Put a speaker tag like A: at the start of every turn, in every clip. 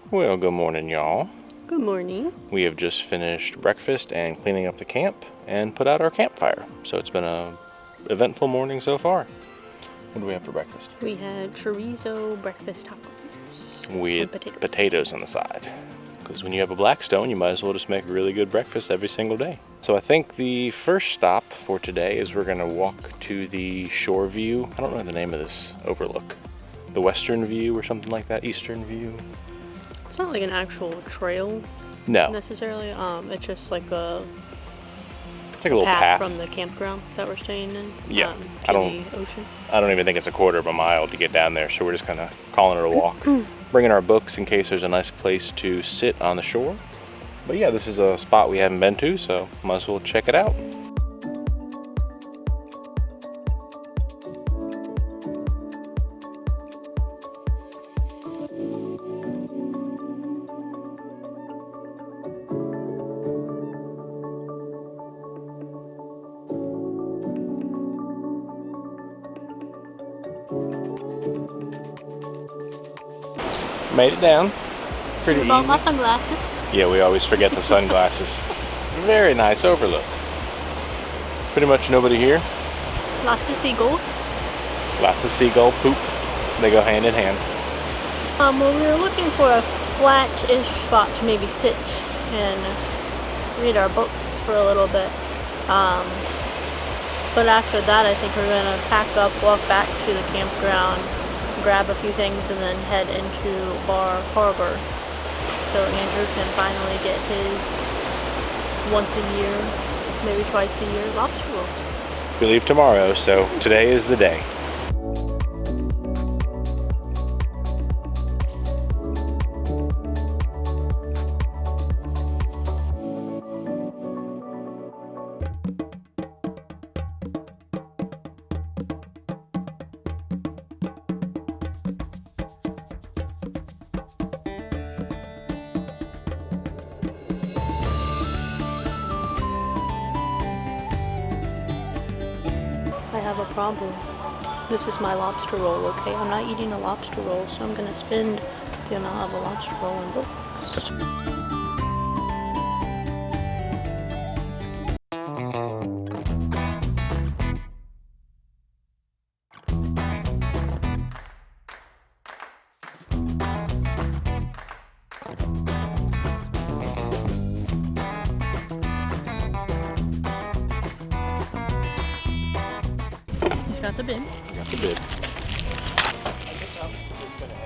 A: Well, good morning, y'all.
B: Good morning.
A: We have just finished breakfast and cleaning up the camp and put out our campfire. So it's been a eventful morning so far. What do we have for breakfast?
B: We had chorizo breakfast tacos.
A: We had
B: and
A: potatoes on the side. Because when you have a Blackstone, you might as well just make a really good breakfast every single day. So I think the first stop for today is we're going to walk to the shore view. I don't know the name of this overlook. The western view or something like that. Eastern view.
B: It's not like an actual trail.
A: No.
B: Necessarily. It's just like a
A: little path
B: from the campground that we're staying in.
A: Yeah.
B: To the ocean.
A: I don't even think it's a quarter of a mile to get down there, so we're just kind of calling it a walk. Bringing our books in case there's a nice place to sit on the shore. But yeah, this is a spot we haven't been to, so might as well check it out. Made it down. Pretty easy.
B: Brought my sunglasses.
A: Yeah, we always forget the sunglasses. Very nice overlook. Pretty much nobody here.
B: Lots of seagulls.
A: Lots of seagull poop. They go hand in hand.
B: Well, we were looking for a flat-ish spot to maybe sit and read our books for a little bit. But after that, I think we're gonna pack up, walk back to the campground, grab a few things, and then head into Bar Harbor. So Andrew can finally get his once a year, maybe twice a year lobster roll.
A: We leave tomorrow, so today is the day.
B: I have a problem. This is my lobster roll, okay? I'm not eating a lobster roll, so I'm gonna spend the amount of a lobster roll in books. He's got the bib.
A: Got the bib.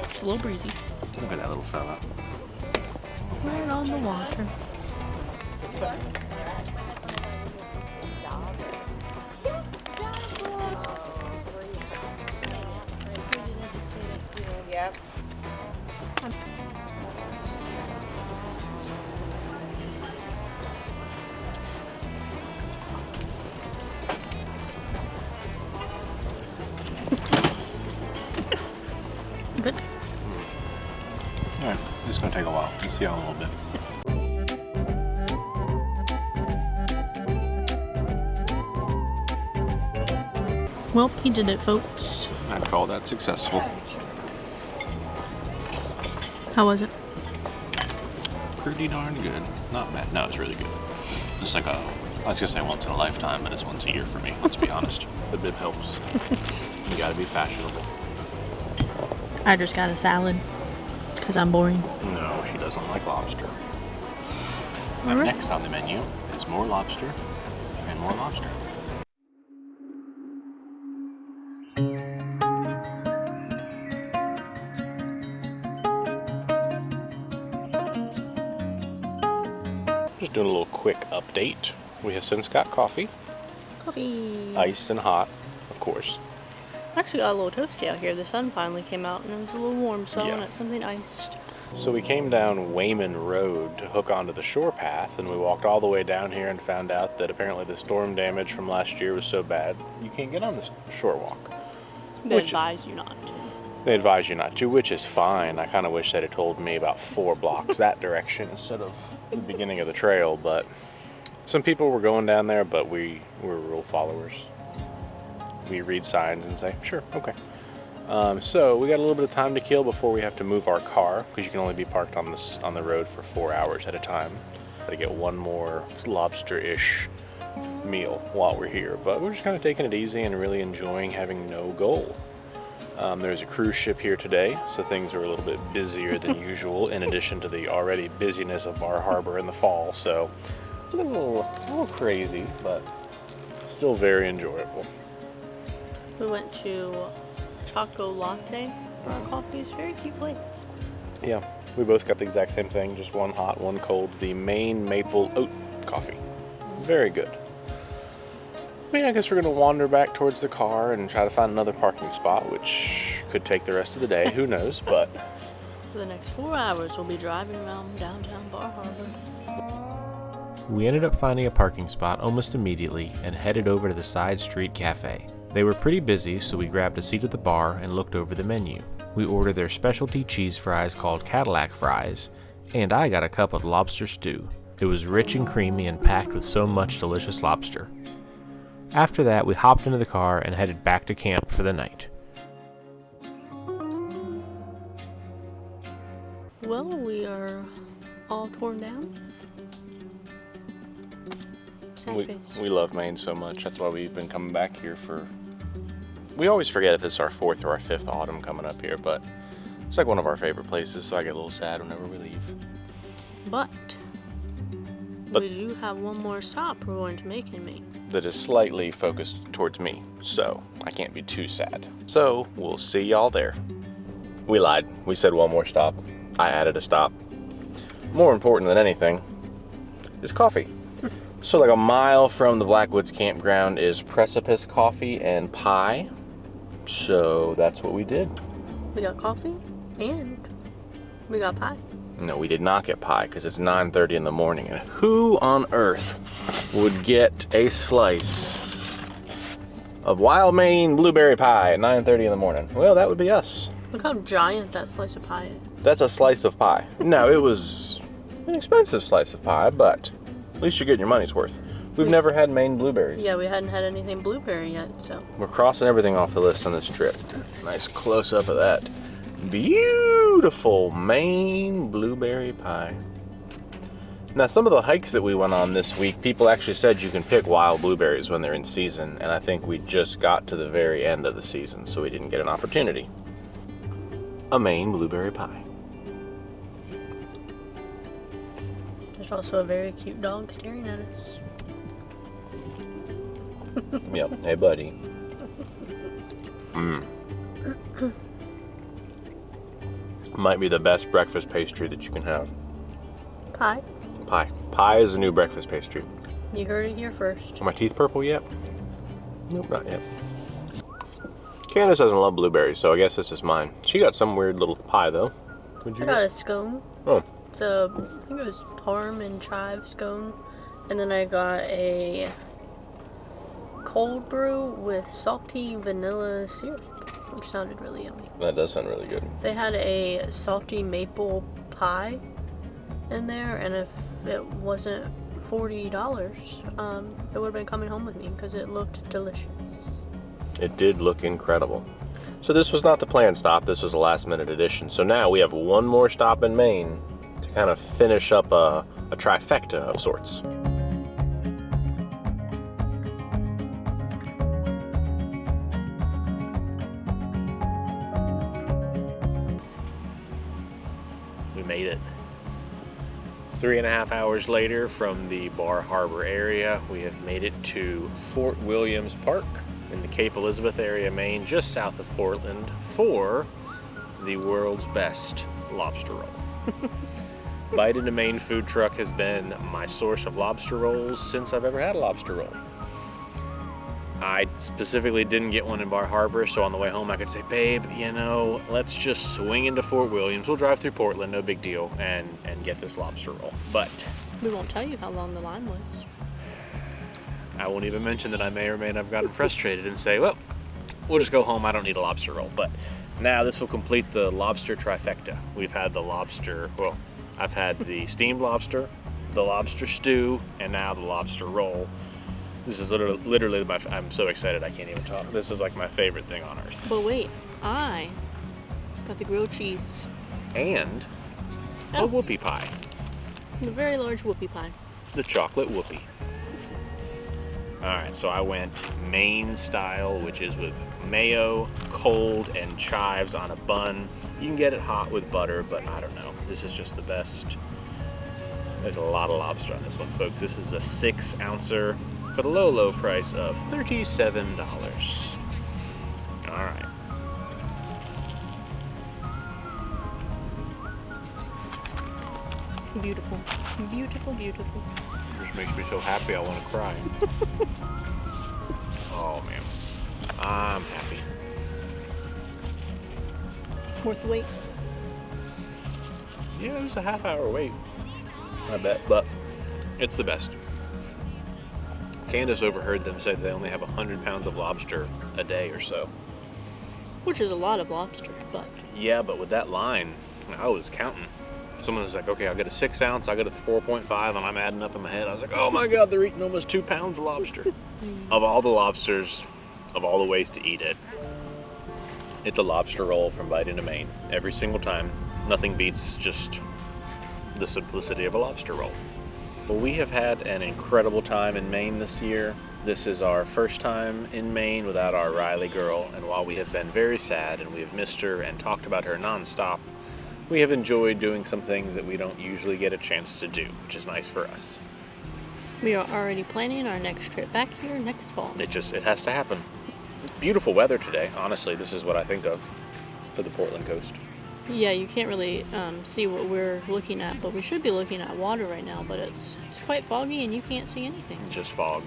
B: It's a little breezy.
A: Look at that little fella.
B: Right on the water.
C: Yep.
B: Good.
A: Alright, this is going to take a while. We'll see how a little bit.
B: Well, he did it, folks.
A: I'd call that successful.
B: How was it?
A: Pretty darn good. Not bad. No, it's really good. It's like I was gonna say once in a lifetime, but it's once a year for me, let's be honest. The bib helps. You gotta be fashionable.
B: I just got a salad because I'm boring.
A: No, she doesn't like lobster.
B: All right.
A: Next on the menu is more lobster and more lobster. Just doing a little quick update. We have since got coffee,
B: Coffee.
A: iced and hot, of course.
B: Actually got a little toasty out here. The sun finally came out and it was a little warm, so I
A: Yeah.
B: wanted something iced.
A: So we came down Wayman Road to hook onto the shore path, and we walked all the way down here and found out that apparently the storm damage from last year was so bad you can't get on the shore walk.
B: They
A: Which-
B: advise you not to.
A: They advise you not to, which is fine. I kind of wish they'd have told me about 4 blocks that direction instead of the beginning of the trail, but some people were going down there, but we're rule followers. We read signs and say, sure, okay. So we got a little bit of time to kill before we have to move our car, because you can only be parked on the road for 4 hours at a time. Got to get one more lobster-ish meal while we're here, but we're just kind of taking it easy and really enjoying having no goal. There's a cruise ship here today, so things are a little bit busier than usual, in addition to the already busyness of Bar Harbor in the fall. So a little crazy, but still very enjoyable.
B: We went to Choco Latte for our coffee. It's a very cute place.
A: Yeah, we both got the exact same thing, just one hot, one cold. The Maine maple oat coffee. Very good. Yeah, I guess we're going to wander back towards the car and try to find another parking spot, which could take the rest of the day. Who knows, but...
B: For the next 4 hours, we'll be driving around downtown Bar Harbor.
A: We ended up finding a parking spot almost immediately and headed over to the side street cafe. They were pretty busy, so we grabbed a seat at the bar and looked over the menu. We ordered their specialty cheese fries called Cadillac fries, and I got a cup of lobster stew. It was rich and creamy and packed with so much delicious lobster. After that, we hopped into the car and headed back to camp for the night.
B: Well, we are all torn down. Sad face.
A: We love Maine so much. That's why we've been coming back here for... We always forget if it's our 4th or our 5th autumn coming up here, but it's like one of our favorite places, so I get a little sad whenever we leave.
B: But we do have one more stop we're going to make in Maine.
A: That is slightly focused towards me, so I can't be too sad. So we'll see y'all there. We lied. We said one more stop. I added a stop. More important than anything is coffee. So like a mile from the Blackwoods campground is Precipice Coffee and Pie. So that's what we did.
B: We got coffee and we got pie.
A: No, we did not get pie because it's 9:30 in the morning. And who on earth would get a slice of wild Maine blueberry pie at 9:30 in the morning? Well, that would be us.
B: Look how giant that slice of pie is.
A: That's a slice of pie. No, it was an expensive slice of pie, but at least you're getting your money's worth. We've never had Maine blueberries.
B: Yeah, we hadn't had anything blueberry yet, so.
A: We're crossing everything off the list on this trip. Nice close-up of that beautiful Maine blueberry pie. Now, some of the hikes that we went on this week, people actually said you can pick wild blueberries when they're in season, and I think we just got to the very end of the season, so we didn't get an opportunity. A Maine blueberry pie.
B: There's also a very cute dog staring at us.
A: Yep. Hey, buddy. Might be the best breakfast pastry that you can have.
B: Pie.
A: Pie. Pie is a new breakfast pastry.
B: You heard it here first.
A: Are my teeth purple yet? Nope, not yet. Candace doesn't love blueberries, so I guess this is mine. She got some weird little pie, though. What'd you
B: I got a scone.
A: Oh.
B: It's a, I think it was parm and chive scone. And then I got a cold brew with salty vanilla syrup, which sounded really yummy.
A: That does sound really good.
B: They had a salty maple pie in there, and if it wasn't $40, it would have been coming home with me because it looked delicious.
A: It did look incredible. So this was not the planned stop, this was a last minute addition. So now we have one more stop in Maine to kind of finish up a trifecta of sorts. We made it. 3.5 hours later from the Bar Harbor area, we have made it to Fort Williams Park in the Cape Elizabeth area, Maine, just south of Portland, for the world's best lobster roll. Bite into Maine food truck has been my source of lobster rolls since I've ever had a lobster roll. I specifically didn't get one in Bar Harbor, so on the way home I could say, babe, you know, let's just swing into Fort Williams. We'll drive through Portland, no big deal, and get this lobster roll. But
B: We won't tell you how long the line was.
A: I won't even mention that I may or may not have gotten frustrated and say, well, we'll just go home, I don't need a lobster roll. But now this will complete the lobster trifecta. We've had the lobster, well, I've had the steamed lobster, the lobster stew, and now the lobster roll. This is literally I'm so excited I can't even talk. This is like my favorite thing on earth.
B: But wait, I got the grilled cheese.
A: And a whoopie pie.
B: The very large whoopie pie.
A: The chocolate whoopie. Alright, so I went Maine style, which is with mayo, cold, and chives on a bun. You can get it hot with butter, but I don't know. This is just the best. There's a lot of lobster on this one, folks. This is a 6-ouncer for the low, low price of $37. Alright.
B: Beautiful. Beautiful, beautiful.
A: Just makes me so happy I want to cry. Oh man, I'm happy.
B: Worth the wait?
A: Yeah, it was a half-hour wait, I bet, but it's the best. Candace overheard them say they only have 100 pounds of lobster a day or so.
B: Which is a lot of lobster, but...
A: Yeah, but with that line, I was counting. Someone was like, okay, I'll get a 6-ounce, I'll get a 4.5, and I'm adding up in my head. I was like, oh my God, they're eating almost 2 pounds of lobster. Of all the lobsters, of all the ways to eat it, it's a lobster roll from Biting to Maine. Every single time, nothing beats just the simplicity of a lobster roll. Well, we have had an incredible time in Maine this year. This is our first time in Maine without our Riley girl, and while we have been very sad and we have missed her and talked about her nonstop, we have enjoyed doing some things that we don't usually get a chance to do, which is nice for us.
B: We are already planning our next trip back here next fall.
A: It has to happen. Beautiful weather today. Honestly, this is what I think of for the Portland coast.
B: Yeah, you can't really see what we're looking at, but we should be looking at water right now, but it's quite foggy and you can't see anything.
A: Just fog.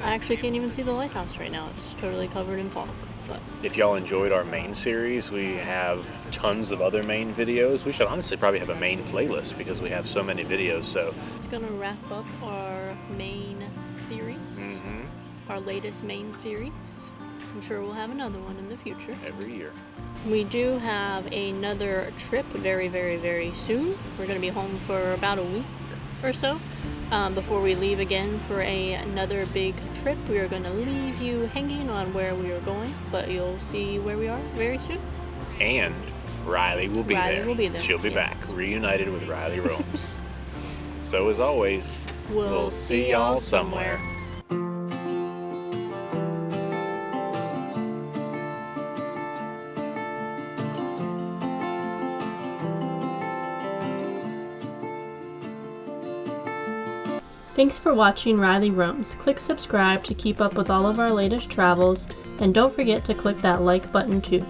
B: I actually can't even see the lighthouse right now. It's totally covered in fog. But
A: if y'all enjoyed our Maine series, we have tons of other Maine videos. We should honestly probably have a Maine playlist because we have so many videos. So
B: it's gonna wrap up our Maine series, our latest Maine series. I'm sure we'll have another one in the future.
A: Every year.
B: We do have another trip very, very, very soon. We're gonna be home for about a week or so. Before we leave again for another big trip. We are going to leave you hanging on where we are going, but you'll see where we are very soon.
A: And Riley will be there.
B: Riley will be there.
A: She'll be back, reunited with Riley Roams. So as always, we'll see y'all somewhere.
B: Thanks for watching Riley Roams. Click subscribe to keep up with all of our latest travels, and don't forget to click that like button too.